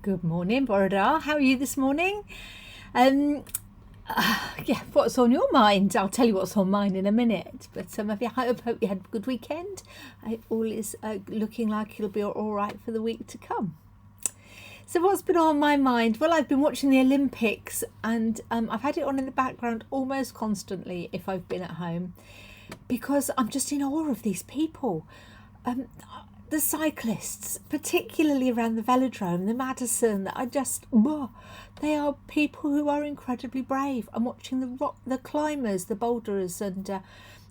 Good morning, Borodar. How are you this morning? What's on your mind? I'll tell you what's on mine in a minute. But I hope you had a good weekend. All is looking like it'll be all right for the week to come. So what's been on my mind? Well, I've been watching the Olympics, and I've had it on in the background almost constantly if I've been at home, because I'm just in awe of these people. The cyclists, particularly around the velodrome, the Madison, they are people who are incredibly brave. I'm watching the climbers, the boulderers, and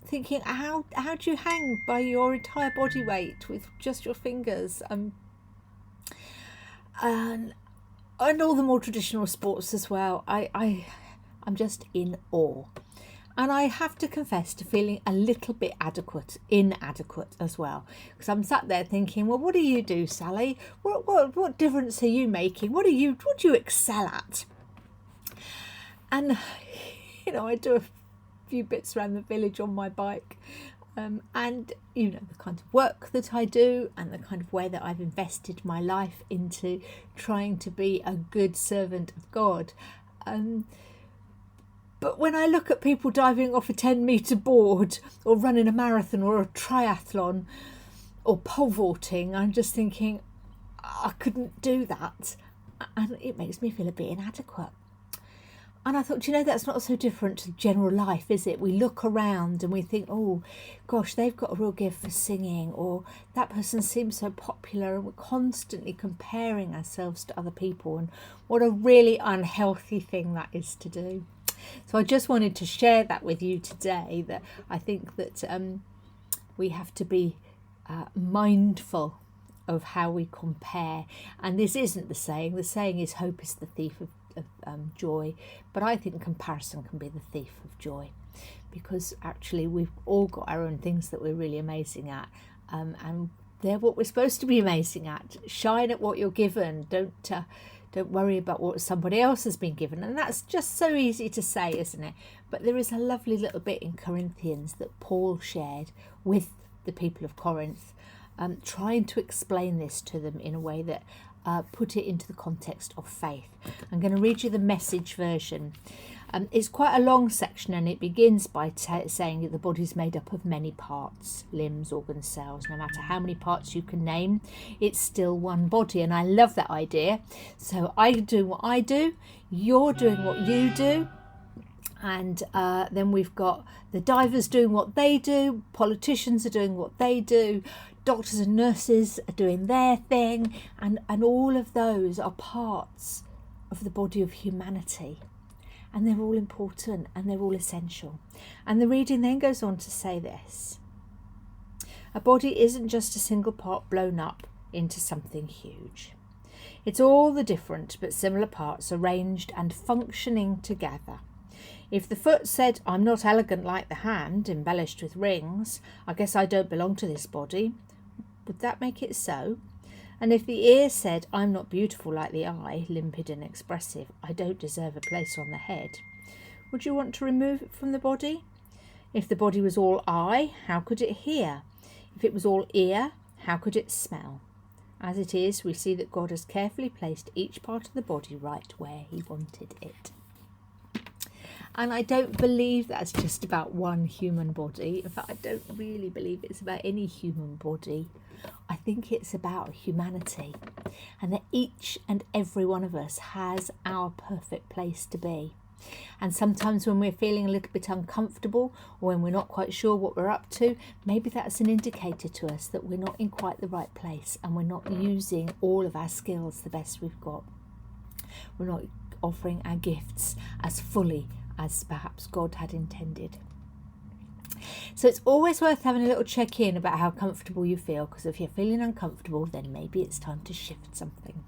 thinking, how do you hang by your entire body weight with just your fingers? And all the more traditional sports as well. I'm just in awe. And I have to confess to feeling a little bit inadequate as well. Because I'm sat there thinking, well, what do you do, Sally? What difference are you making? What do you excel at? And, I do a few bits around the village on my bike. And, the kind of work that I do and the kind of way that I've invested my life into trying to be a good servant of God. But when I look at people diving off a 10-metre board or running a marathon or a triathlon or pole vaulting, I'm just thinking, I couldn't do that. And it makes me feel a bit inadequate. And I thought, that's not so different to general life, is it? We look around and we think, oh, gosh, they've got a real gift for singing, or that person seems so popular, and we're constantly comparing ourselves to other people. And what a really unhealthy thing that is to do. So I just wanted to share that with you today, that I think that we have to be mindful of how we compare. And this isn't the saying. The saying is hope is the thief of joy. But I think comparison can be the thief of joy, because actually we've all got our own things that we're really amazing at. And they're what we're supposed to be amazing at. Shine at what you're given. Don't worry about what somebody else has been given. And that's just so easy to say, isn't it? But there is a lovely little bit in Corinthians that Paul shared with the people of Corinth, trying to explain this to them in a way that put it into the context of faith. I'm going to read you the Message version. It's quite a long section, and it begins by saying that the body's made up of many parts, limbs, organs, cells. No matter how many parts you can name, it's still one body. And I love that idea. So I do what I do, you're doing what you do, and then we've got the divers doing what they do, politicians are doing what they do, doctors and nurses are doing their thing, and all of those are parts of the body of humanity. And they're all important and they're all essential. And the reading then goes on to say this: a body isn't just a single part blown up into something huge. It's all the different but similar parts arranged and functioning together. If the foot said, I'm not elegant like the hand, embellished with rings, I guess I don't belong to this body, would that make it so? And if the ear said, I'm not beautiful like the eye, limpid and expressive, I don't deserve a place on the head, would you want to remove it from the body? If the body was all eye, how could it hear? If it was all ear, how could it smell? As it is, we see that God has carefully placed each part of the body right where he wanted it. And I don't believe that's just about one human body. In fact, I don't really believe it's about any human body. I think it's about humanity, and that each and every one of us has our perfect place to be. And sometimes when we're feeling a little bit uncomfortable, or when we're not quite sure what we're up to, maybe that's an indicator to us that we're not in quite the right place, and we're not using all of our skills the best we've got. We're not offering our gifts as fully as perhaps God had intended. So it's always worth having a little check-in about how comfortable you feel, because if you're feeling uncomfortable, then maybe it's time to shift something.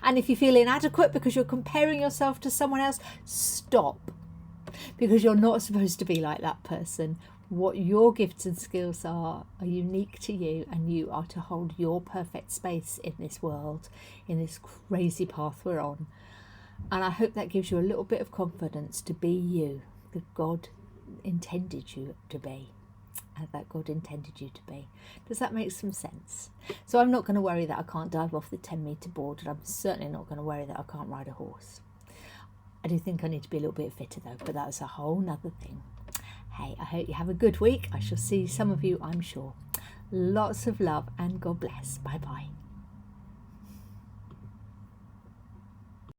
And if you feel inadequate because you're comparing yourself to someone else, stop, because you're not supposed to be like that person. What your gifts and skills are unique to you, and you are to hold your perfect space in this world, in this crazy path we're on. And I hope that gives you a little bit of confidence to be you, that God intended you to be. that God intended you to be. Does that make some sense? So I'm not going to worry that I can't dive off the 10-metre board, and I'm certainly not going to worry that I can't ride a horse. I do think I need to be a little bit fitter though, but that's a whole nother thing. Hey, I hope you have a good week. I shall see some of you, I'm sure. Lots of love and God bless. Bye bye.